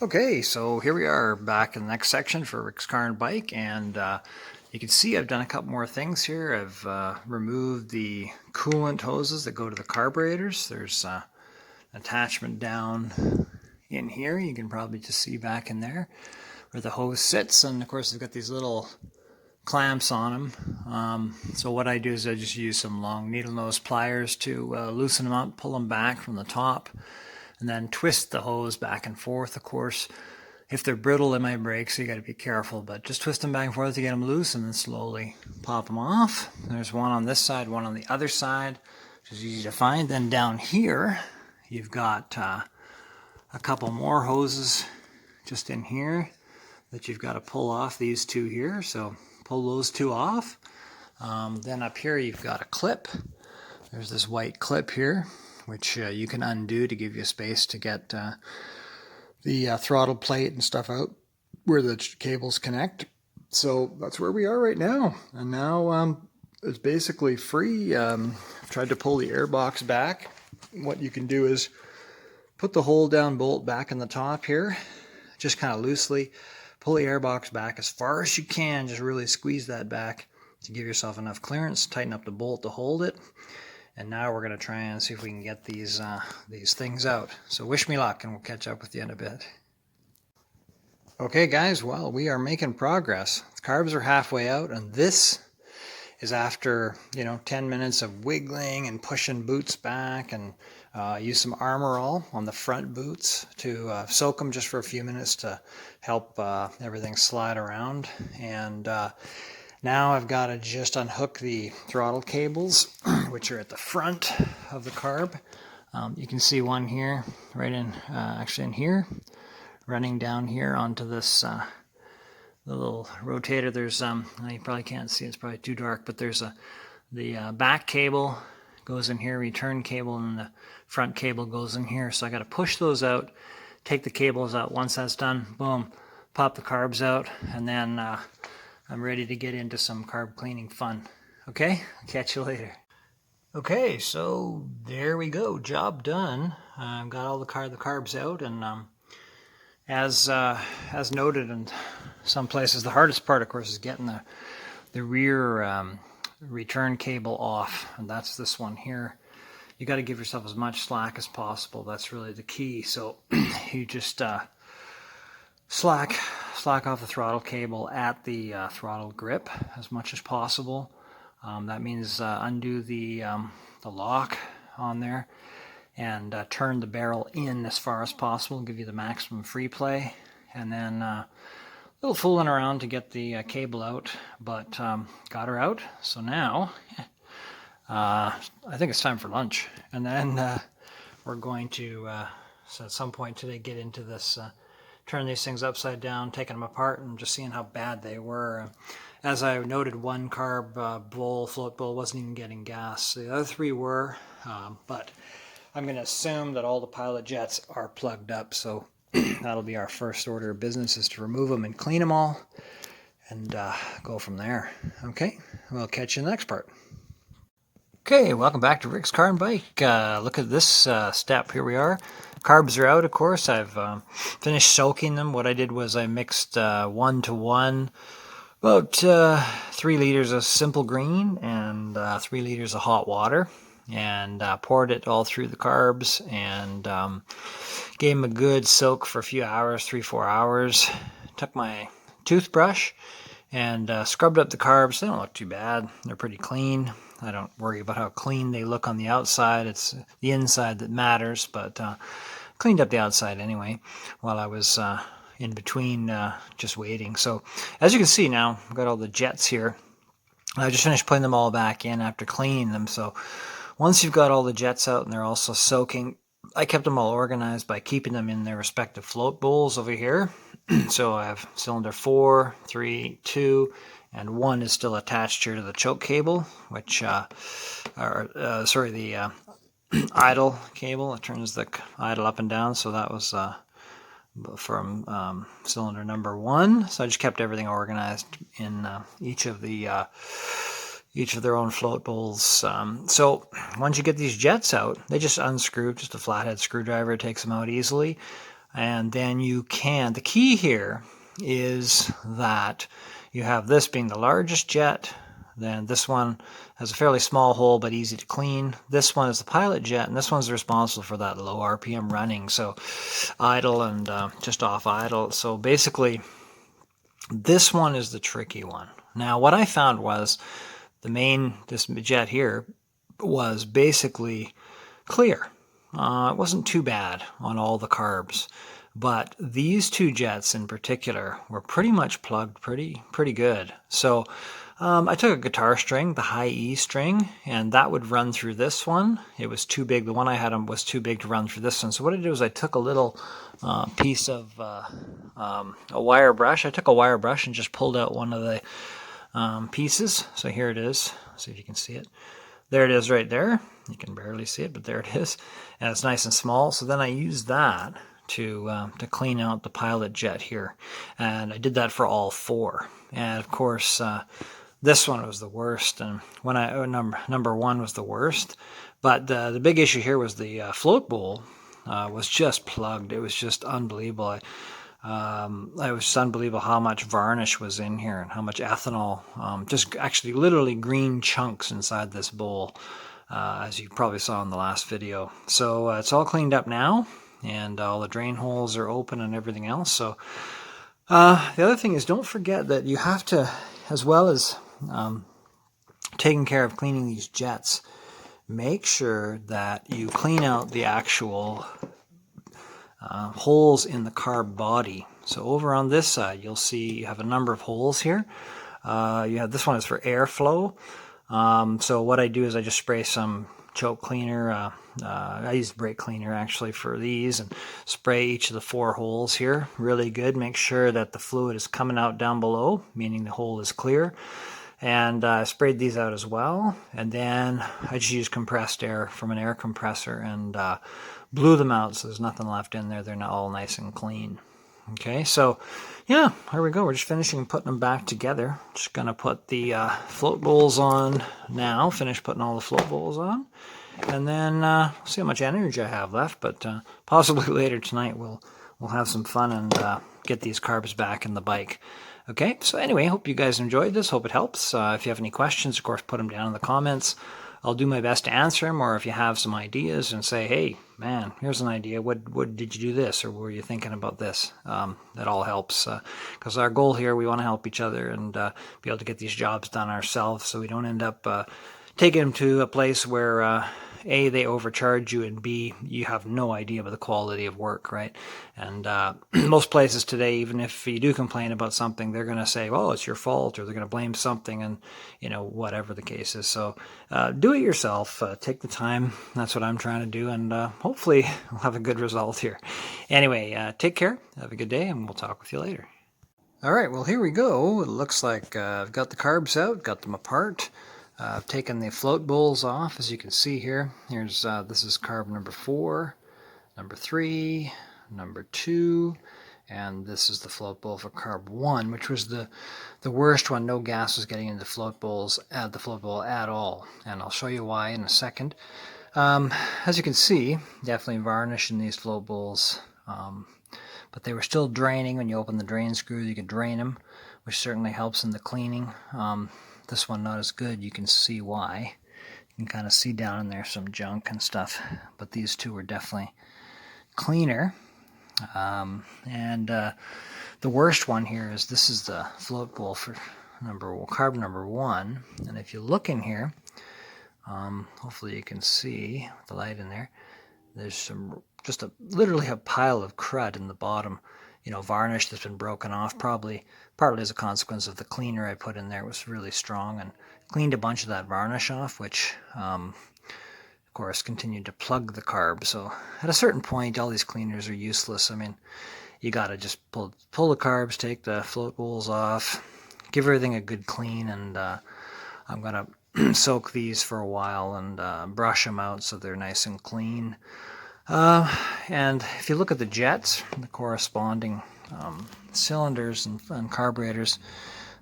Okay, so here we are back in the next section for Rick's Car and Bike, and you can see I've done a couple more things here. I've removed the coolant hoses that go to the carburetors. There's an attachment down in here. You can probably just see back in there where the hose sits, and of course they've got these little clamps on them. So what I do is I just use some long needle nose pliers to loosen them up, pull them back from the top, and then twist the hose back and forth. Of course, if they're brittle, they might break, so you got to be careful, but just twist them back and forth to get them loose and then slowly pop them off. There's one on this side, one on the other side, which is easy to find. Then down here, you've got a couple more hoses just in here that you've got to pull off, these two here, so pull those two off. Then up here, you've got a clip. There's this white clip here, which you can undo to give you space to get the throttle plate and stuff out where the cables connect. So that's where we are right now. And now it's basically free. I've tried to pull the airbox back. What you can do is put the hold down bolt back in the top here, just kind of loosely. Pull the airbox back as far as you can. Just really squeeze that back to give yourself enough clearance. Tighten up the bolt to hold it. And now we're going to try and see if we can get these things out. So wish me luck, and we'll catch up with you in a bit. Okay guys, well, we are making progress. The carbs are halfway out, and this is after 10 minutes of wiggling and pushing boots back, and use some Armor All on the front boots to soak them just for a few minutes to help everything slide around. And now I've got to just unhook the throttle cables, which are at the front of the carb. You can see one here, right in, actually in here, running down here onto this little rotator. There's you probably can't see, it's probably too dark, but there's the back cable goes in here, return cable, and the front cable goes in here. So I got to push those out, take the cables out. Once that's done, boom, pop the carbs out, and then I'm ready to get into some carb cleaning fun. Okay, catch you later. Okay, so there we go, job done. I've got all the carbs out, and as noted in some places, the hardest part, of course, is getting the rear return cable off, and that's this one here. You got to give yourself as much slack as possible. That's really the key. So you just slack off the throttle cable at the throttle grip as much as possible. That means undo the lock on there and turn the barrel in as far as possible, give you the maximum free play, and then a little fooling around to get the cable out, but got her out. So now I think it's time for lunch, and then we're going to so at some point today get into this turn these things upside down, taking them apart, and just seeing how bad they were. As I noted, one carb float bowl wasn't even getting gas. The other three were, but I'm going to assume that all the pilot jets are plugged up, so that'll be our first order of business, is to remove them and clean them all, and go from there. Okay, we'll catch you in the next part. Okay, welcome back to Rick's Car and Bike. Look at this step. Here we are. Carbs are out, of course. I've finished soaking them. What I did was I mixed 1-to-1, about 3 liters of simple green and 3 liters of hot water, and poured it all through the carbs, and gave them a good soak for a few hours, 3-4 hours. Took my toothbrush and scrubbed up the carbs. They don't look too bad. They're pretty clean. I don't worry about how clean they look on the outside. It's the inside that matters, but cleaned up the outside anyway while I was in between just waiting. So as you can see now, I've got all the jets here. I just finished putting them all back in after cleaning them. So once you've got all the jets out and they're also soaking, I kept them all organized by keeping them in their respective float bowls over here. So I have cylinder 4, 3, 2, and 1 is still attached here to the choke cable, which, the idle cable. It turns the idle up and down, so that was from cylinder number 1. So I just kept everything organized in each of their own float bowls. So once you get these jets out, they just unscrew, just a flathead screwdriver takes them out easily. And then you can, the key here is that you have this being the largest jet, then this one has a fairly small hole but easy to clean. This one is the pilot jet, and this one's responsible for that low RPM running, so idle and just off idle. So basically, this one is the tricky one. Now, what I found was this jet here was basically clear. It wasn't too bad on all the carbs, but these two jets in particular were pretty much plugged pretty good. So I took a guitar string, the high E string, and that would run through this one. It was too big. The one I had was too big to run through this one. So what I did was I took a little piece of a wire brush. I took a wire brush and just pulled out one of the pieces. So here it is. See if you can see it. There it is right there. You can barely see it, but there it is. And it's nice and small. So then I used that to clean out the pilot jet here. And I did that for all four. And of course, this one was the worst. And when number one was the worst. But the big issue here was the float bowl was just plugged. It was just unbelievable. It was just unbelievable how much varnish was in here and how much ethanol, just actually literally green chunks inside this bowl, as you probably saw in the last video. So it's all cleaned up now, and all the drain holes are open and everything else. So the other thing is, don't forget that you have to, as well as taking care of cleaning these jets, make sure that you clean out the actual holes in the carb body. So over on this side, you'll see you have a number of holes here. You have, this one is for airflow. So what I do is I just spray some choke cleaner. I use brake cleaner actually for these, and spray each of the four holes here really good. Make sure that the fluid is coming out down below, meaning the hole is clear. And I sprayed these out as well. And then I just used compressed air from an air compressor and blew them out, so there's nothing left in there. They're not all nice and clean. Okay, so yeah, here we go. We're just finishing putting them back together. Just gonna put the float bowls on now. Finish putting all the float bowls on, and then see how much energy I have left. But possibly later tonight we'll have some fun and get these carbs back in the bike. Okay, so anyway, hope you guys enjoyed this. Hope it helps. If you have any questions, of course, put them down in the comments. I'll do my best to answer them, or if you have some ideas and say, hey, man, here's an idea. What did you do this, or were you thinking about this? That all helps, because our goal here, we want to help each other and be able to get these jobs done ourselves, so we don't end up taking them to a place where A, they overcharge you, and B, you have no idea about the quality of work, right? And most places today, even if you do complain about something, they're going to say, well, it's your fault, or they're going to blame something, and, you know, whatever the case is. So do it yourself. Take the time. That's what I'm trying to do, and hopefully we'll have a good result here. Anyway, take care. Have a good day, and we'll talk with you later. All right, well, here we go. It looks like I've got the carbs out, got them apart. I've taken the float bowls off, as you can see here. Here's this is carb number 4, number 3, number 2, and this is the float bowl for carb 1, which was the worst one. No gas was getting into the float bowl at all, and I'll show you why in a second. As you can see, definitely varnish in these float bowls, but they were still draining. When you open the drain screw, you can drain them, which certainly helps in the cleaning. This one not as good. You can see why. You can kind of see down in there some junk and stuff, but these two were definitely cleaner. And the worst one here is, this is the float bowl for carb number 1, and if you look in here, hopefully you can see with the light in there, there's literally a pile of crud in the bottom. You know, varnish that's been broken off, partly as a consequence of the cleaner I put in there. It was really strong and cleaned a bunch of that varnish off, which of course continued to plug the carb. So at a certain point, all these cleaners are useless. I mean, you gotta just pull the carbs, take the float bowls off, give everything a good clean, and I'm gonna soak these for a while and brush them out so they're nice and clean. And if you look at the jets, the corresponding cylinders and carburetors,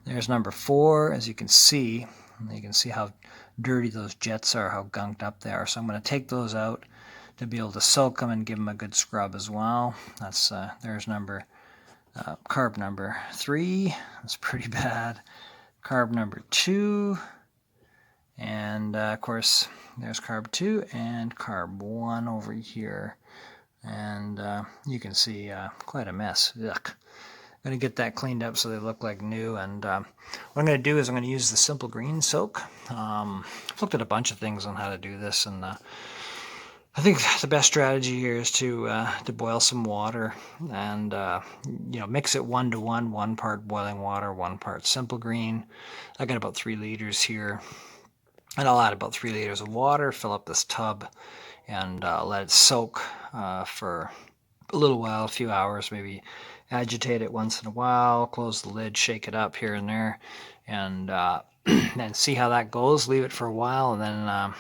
there's number 4, as you can see. You can see how dirty those jets are, how gunked up they are. So I'm going to take those out, to be able to soak them and give them a good scrub as well. That's there's carb number 3. That's pretty bad. Carb number 2, and of course there's carb 2 and carb 1 over here, and you can see quite a mess. Yuck. I'm going to get that cleaned up so they look like new, and what I'm going to do is I'm going to use the simple green soak. I've looked at a bunch of things on how to do this, and I think the best strategy here is to boil some water and mix it 1-to-1, 1 part boiling water, 1 part simple green. I got about 3 liters here, and I'll add about 3 liters of water, fill up this tub, and let it soak for a little while, a few hours, maybe agitate it once in a while, close the lid, shake it up here and there, and and see how that goes. Leave it for a while, and then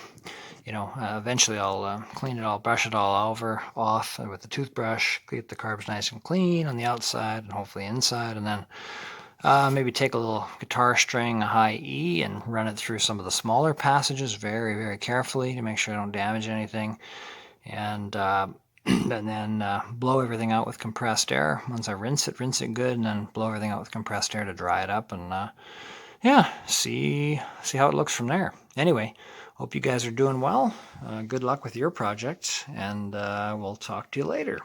eventually I'll clean it all, brush it all off with the toothbrush, get the carbs nice and clean on the outside and hopefully inside, and then maybe take a little guitar string, a high E, and run it through some of the smaller passages very, very carefully to make sure I don't damage anything, and then blow everything out with compressed air. Once I rinse it good, and then blow everything out with compressed air to dry it up, and see how it looks from there. Anyway, hope you guys are doing well. Good luck with your project, and we'll talk to you later.